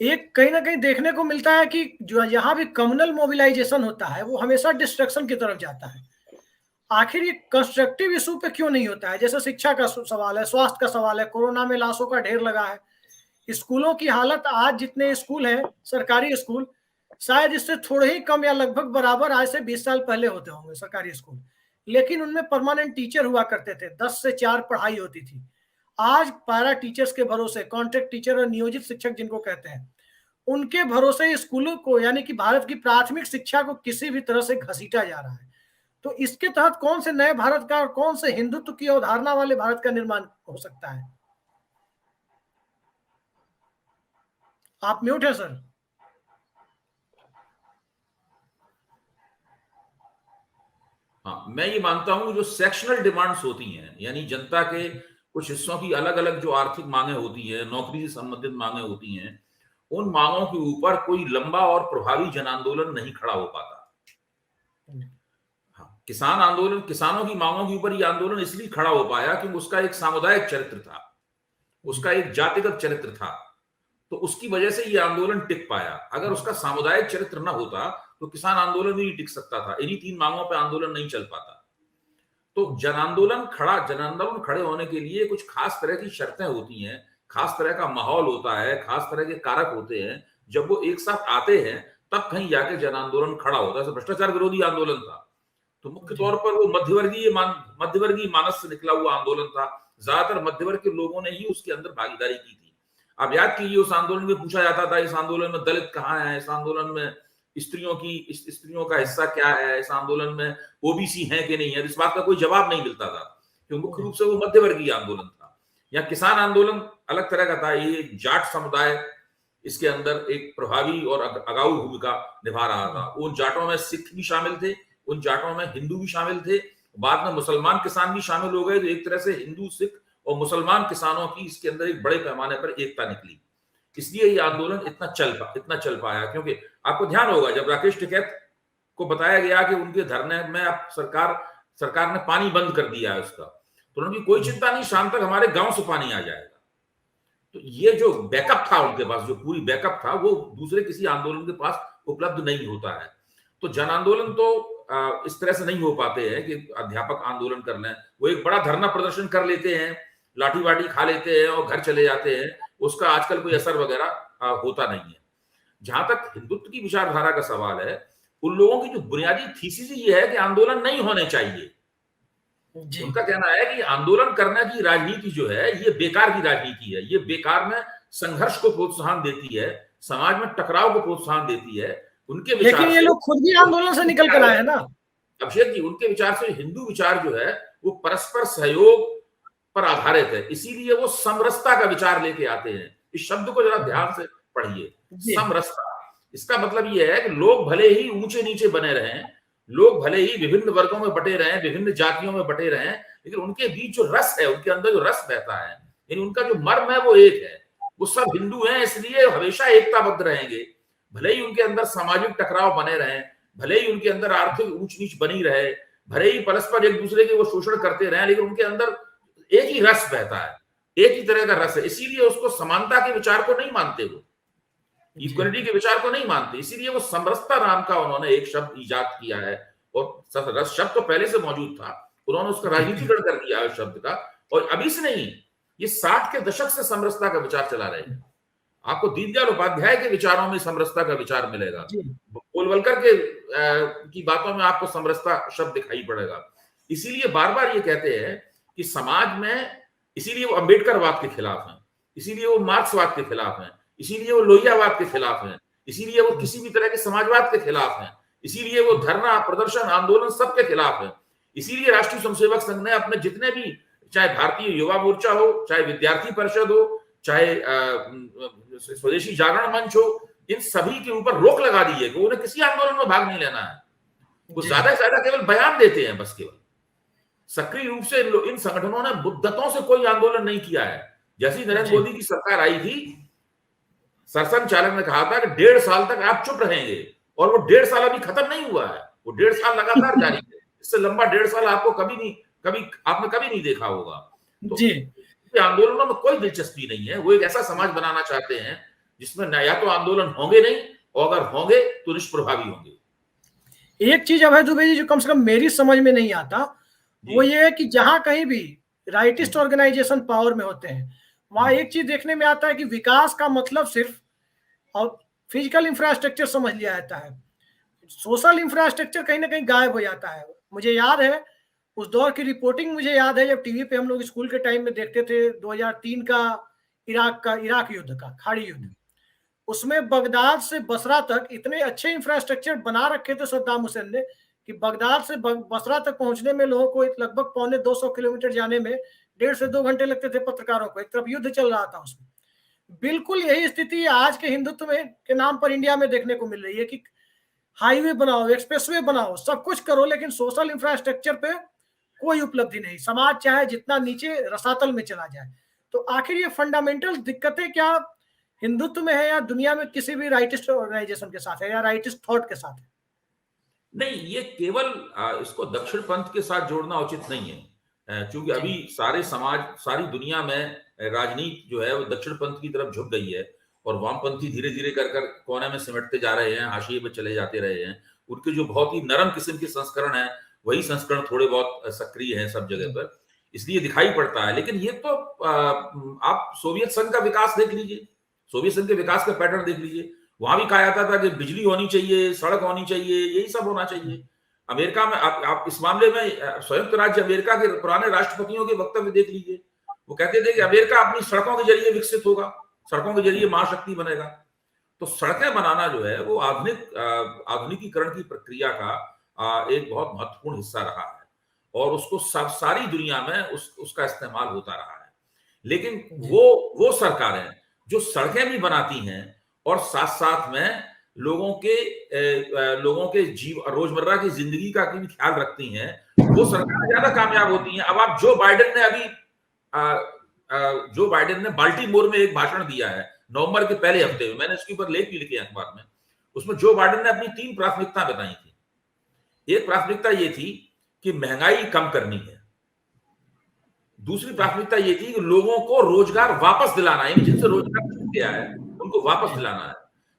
एक कहीं ना कहीं देखने को मिलता है कि जो यहाँ भी कम्युनल मोबिलाइजेशन होता है वो हमेशा डिस्ट्रक्शन की तरफ जाता है। आखिर ये कंस्ट्रक्टिव इशू पे क्यों नहीं होता है? जैसे शिक्षा का सवाल है, स्वास्थ्य का सवाल है, कोरोना में लाशों का ढेर लगा है। स्कूलों की हालत, आज जितने स्कूल हैं सरकारी स्कूल, शायद इससे थोड़े ही कम या लगभग बराबर आज से 20 साल पहले होते होंगे सरकारी स्कूल, लेकिन उनमें परमानेंट टीचर हुआ करते थे, 10 से 4 पढ़ाई होती थी। आज पैरा टीचर्स के भरोसे, कॉन्ट्रैक्ट टीचर और नियोजित शिक्षक जिनको कहते हैं, उनके भरोसे स्कूलों को, यानी कि भारत की प्राथमिक शिक्षा को किसी भी तरह से घसीटा जा रहा है। तो इसके तहत कौन से नए भारत का और कौन से हिंदुत्व की अवधारणा वाले भारत का निर्माण हो सकता है? आप म्यूट है सर। हाँ, मैं ये मानता हूं जो सेक्शनल डिमांड्स होती हैं, यानी जनता के कुछ हिस्सों की अलग अलग जो आर्थिक मांगे होती है, नौकरी से संबंधित मांगे होती हैं, उन मांगों के ऊपर कोई लंबा और प्रभावी जन आंदोलन नहीं खड़ा हो पाता। हाँ, किसान आंदोलन, किसानों की मांगों के ऊपर ये आंदोलन इसलिए खड़ा हो पाया क्योंकि उसका एक सामुदायिक चरित्र था, उसका एक जातिगत चरित्र था, तो उसकी वजह से ये आंदोलन टिक पाया। अगर उसका सामुदायिक चरित्र न होता तो किसान आंदोलन भी नहीं टिक सकता था, इन्हीं 3 मांगों पर आंदोलन नहीं चल पाता। तो जन आंदोलन खड़े होने के लिए कुछ खास तरह की शर्तें होती हैं, खास तरह का माहौल होता है, खास तरह के कारक होते हैं। जब वो एक साथ आते हैं तब कहीं जाके जन आंदोलन खड़ा होता है। भ्रष्टाचार विरोधी आंदोलन था, तो मुख्य तौर पर वो मध्यवर्गीय मानस से निकला हुआ आंदोलन था। ज्यादातर मध्यवर्ग के लोगों ने ही उसके अंदर भागीदारी की थी। अब याद कीजिए, उस आंदोलन में पूछा जाता था, इस आंदोलन में दलित कहाँ है, इस आंदोलन में स्त्रियों का हिस्सा क्या है, इस आंदोलन में ओबीसी है कि नहीं है। इस बात का कोई जवाब नहीं मिलता था, क्योंकि मुख्य रूप से वो मध्यवर्गीय आंदोलन था। या किसान आंदोलन अलग तरह का था, ये जाट समुदाय इसके अंदर एक प्रभावी और अगाऊ भूमिका निभा रहा था। उन जाटों में सिख भी शामिल थे, उन जाटों में हिंदू भी शामिल थे, बाद में मुसलमान किसान भी शामिल हो गए। तो एक तरह से हिंदू, सिख और मुसलमान किसानों की इसके अंदर एक बड़े पैमाने पर एकता निकली। इसलिए ये आंदोलन इतना चल पाया। क्योंकि आपको ध्यान होगा, जब राकेश टिकैत को बताया गया कि उनके धरने में अब सरकार ने पानी बंद कर दिया है उसका, तो उनकी कोई चिंता नहीं, शाम तक हमारे गांव से पानी आ जाएगा। तो ये जो बैकअप था उनके पास, जो पूरी बैकअप था, वो दूसरे किसी आंदोलन के पास उपलब्ध नहीं होता है। तो जन आंदोलन तो इस तरह से नहीं हो पाते हैं कि अध्यापक आंदोलन कर लें। वो एक बड़ा धरना प्रदर्शन कर लेते हैं, लाठी वाठी खा लेते हैं और घर चले जाते हैं, उसका आजकल कोई असर वगैरह होता नहीं है। जहां तक हिंदुत्व की विचारधारा का सवाल है, उन लोगों की जो बुनियादी थीसिस ये है कि आंदोलन नहीं होने चाहिए। उनका कहना है कि आंदोलन करने की राजनीति जो है ये बेकार की राजनीति है, ये बेकार में संघर्ष को प्रोत्साहन देती है, समाज में टकराव को प्रोत्साहन देती है। उनके विचार, लेकिन ये लोग खुद भी आंदोलन से निकल कर आए हैं ना अभिषेक जी। उनके विचार से हिंदू विचार जो है वो परस्पर सहयोग पर आधारित है, इसीलिए वो समरसता का विचार लेके आते हैं। इस शब्द को जरा ध्यान से पढ़िए, समरसता। इसका मतलब ये है कि लोग भले ही ऊंचे नीचे बने रहें, लोग भले ही विभिन्न वर्गों में बटे रहें, विभिन्न जातियों में बटे रहें, लेकिन उनके बीच जो रस है, उनके अंदर जो रस बहता है, यानी उनका जो मर्म है वो एक है। वो सब हिंदू हैं, इसलिए हमेशा एकताबद्ध रहेंगे। भले ही उनके अंदर सामाजिक टकराव बने रहें, भले ही उनके अंदर आर्थिक ऊंच नीच बनी रहे, भले ही परस्पर एक दूसरे के वो शोषण करते रहे, लेकिन उनके अंदर एक ही रस बहता है, एक ही तरह का रस है। इसीलिए उसको समानता के विचार को नहीं मानते, वो इक्वलिटी के विचार को नहीं मानते। इसीलिए वो समरसता नाम का उन्होंने एक शब्द इजाद किया है, और रस शब्द तो पहले से मौजूद था, उन्होंने उसका राजनीतिकरण कर दिया है शब्द का। और अभी से नहीं, ये 60 के दशक से समरसता का विचार चला रहे हैं। आपको दीनदयाल उपाध्याय के विचारों में समरसता का विचार मिलेगा, गोलवलकर के की बातों में आपको समरसता शब्द दिखाई पड़ेगा। इसीलिए बार बार ये कहते हैं कि समाज में, इसीलिए वो अम्बेडकरवाद के खिलाफ हैं, इसीलिए वो मार्क्सवाद के खिलाफ हैं, इसीलिए वो लोहियावाद के खिलाफ हैं, इसीलिए वो किसी भी तरह के समाजवाद के खिलाफ हैं, इसीलिए वो धरना प्रदर्शन आंदोलन सबके खिलाफ है। इसीलिए राष्ट्रीय स्वयंसेवक संघ ने अपने जितने भी, चाहे भारतीय युवा मोर्चा हो, चाहे विद्यार्थी परिषद हो, चाहे स्वदेशी जागरण मंच हो, इन सभी के ऊपर रोक लगा दी है कि उन्हें किसी आंदोलन में भाग नहीं लेना है। वो ज्यादा से ज्यादा केवल बयान देते हैं, बस केवल सक्रिय रूप से इन संगठनों ने मुद्दतों से कोई आंदोलन नहीं किया है। जैसी नरेंद्र मोदी की सरकार आई थी, सरसन चालक ने कहा था कि 1.5 साल तक आप चुप रहेंगे, और वो 1.5 साल अभी खत्म नहीं हुआ है, वो 1.5 साल लगातार जारी है। इससे लंबा 1.5 साल आपको आपने कभी नहीं देखा होगा। तो आंदोलनों में कोई दिलचस्पी नहीं है। वो एक ऐसा समाज बनाना चाहते हैं जिसमें न या तो आंदोलन होंगे नहीं, और अगर होंगे तो निष्प्रभावी होंगे। एक चीज अभय दुबे जी जो कम से कम मेरी समझ में नहीं आता, वो ये है कि जहां कहीं भी राइटिस्ट ऑर्गेनाइजेशन पावर में होते हैं, वहां एक चीज देखने में आता है कि विकास का मतलब सिर्फ और फिजिकल इंफ्रास्ट्रक्चर समझ लिया जाता है, सोशल इंफ्रास्ट्रक्चर कहीं ना कहीं गायब हो जाता है। मुझे याद है उस दौर की रिपोर्टिंग, मुझे याद है जब टीवी पे हम लोग स्कूल के टाइम में देखते थे 2003 का इराक युद्ध का खाड़ी युद्ध, उसमें बगदाद से बसरा तक इतने अच्छे इंफ्रास्ट्रक्चर बना रखे थे सद्दाम हुसैन ने कि बगदाद से बसरा तक पहुंचने में लोगों को लगभग 250 किलोमीटर जाने में 1.5 से 2 घंटे लगते थे पत्रकारों को। एक तरफ युद्ध चल रहा था उसमें। बिल्कुल यही स्थिति आज के हिंदुत्व में के नाम पर इंडिया में देखने को मिल रही है कि हाईवे बनाओ, एक्सप्रेसवे बनाओ, सब कुछ करो, लेकिन सोशल इंफ्रास्ट्रक्चर पे कोई उपलब्धि नहीं। समाज चाहे जितना नीचे रसातल में चला जाए। तो आखिर ये फंडामेंटल दिक्कतें क्या हिंदुत्व में है या दुनिया में किसी भी राइटिस्ट ऑर्गेनाइजेशन के साथ है या राइटिस्ट थॉट के साथ है? नहीं, ये केवल इसको दक्षिण पंथ के साथ जोड़ना उचित नहीं है, क्योंकि अभी सारे समाज, सारी दुनिया में राजनीति जो है वो दक्षिण पंथ की तरफ झुक गई है, और वामपंथी धीरे धीरे कर कर कोने में सिमटते जा रहे हैं, हाशिए में चले जाते रहे हैं। उनके जो बहुत ही नरम किस्म के संस्करण है, वही संस्करण थोड़े बहुत सक्रिय हैं सब जगह पर, इसलिए दिखाई पड़ता है। लेकिन ये तो आप सोवियत संघ का विकास देख लीजिए, सोवियत संघ के विकास का पैटर्न देख लीजिए। वहां भी कहा जाता था कि बिजली होनी चाहिए, सड़क होनी चाहिए, यही सब होना चाहिए। अमेरिका में आप इस मामले में संयुक्त राज्य अमेरिका के पुराने राष्ट्रपतियों के वक्तव्य देख लीजिए। वो कहते थे कि अमेरिका अपनी सड़कों के जरिए विकसित होगा, सड़कों के जरिए महाशक्ति बनेगा। तो सड़कें बनाना जो है वो आधुनिकीकरण की प्रक्रिया का एक बहुत महत्वपूर्ण हिस्सा रहा है, और उसको सारी दुनिया में उसका इस्तेमाल होता रहा है। लेकिन वो सरकारें जो सड़कें भी बनाती हैं और साथ साथ में लोगों के रोजमर्रा की जिंदगी का भी ख्याल रखती हैं, वो सरकारें ज्यादा कामयाब होती हैं। अब आप जो बाइडेन ने बाल्टीमोर में एक भाषण दिया है नवंबर के पहले हफ्ते में, मैंने इसके ऊपर लेख भी लिखे अखबार में। उसमें जो बाइडेन ने अपनी 3 प्राथमिकता बताई थी। एक प्राथमिकता ये थी कि महंगाई कम करनी है, दूसरी प्राथमिकता ये थी कि लोगों को रोजगार वापस दिलाना है, यानी जिनसे रोजगार छूट गया है उनको वापस दिलाना है।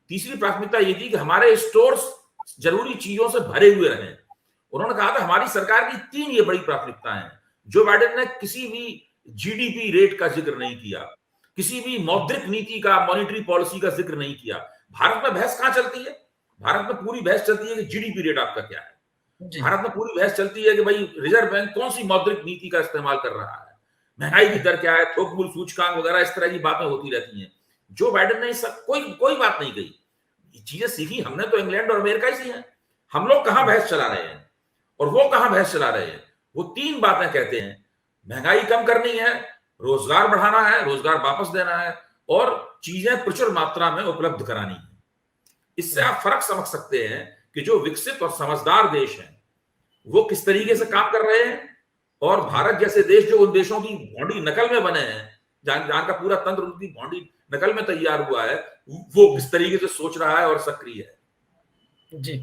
तीसरी प्राथमिकता ये थी कि हमारे स्टोर्स जरूरी चीजों से भरे हुए रहें। उन्होंने कहा था हमारी सरकार की 3 ये बड़ी प्राथमिकताएं हैं। जो बाइडेन ने किसी भी जीडीपी रेट का जिक्र नहीं किया, किसी भी मौद्रिक नीति का, मॉनिटरी पॉलिसी का जिक्र नहीं किया। भारत में बहस कहां चलती है? भारत में पूरी बहस चलती है कि जीडीपी रेट आपका क्या है। भारत में पूरी बहस चलती है कि भाई रिजर्व बैंक कौन सी मौद्रिक नीति का इस्तेमाल कर रहा है, महंगाई की दर क्या है, थोक मूल्य सूचकांक वगैरह, इस तरह की बातें होती रहती हैं। जो बाइडेन ने सब कोई बात नहीं कही। चीजें सीखी हमने तो इंग्लैंड और अमेरिका ही सी हैं। हम लोग कहां बहस चला रहे हैं और वो कहां बहस चला रहे हैं। वो 3 बातें कहते हैं, महंगाई कम करनी है, रोजगार बढ़ाना है, रोजगार वापस देना है, और चीजें प्रचुर मात्रा में उपलब्ध करानी है। इससे आप फर्क समझ सकते हैं कि जो विकसित और समझदार देश हैं वो किस तरीके से काम कर रहे हैं, और भारत जैसे देश जो उन देशों की भौंडी नकल में बने हैं, जहां का पूरा तंत्र उनकी भौंडी नकल में तैयार हुआ है, वो किस तरीके से सोच रहा है और सक्रिय है। जी।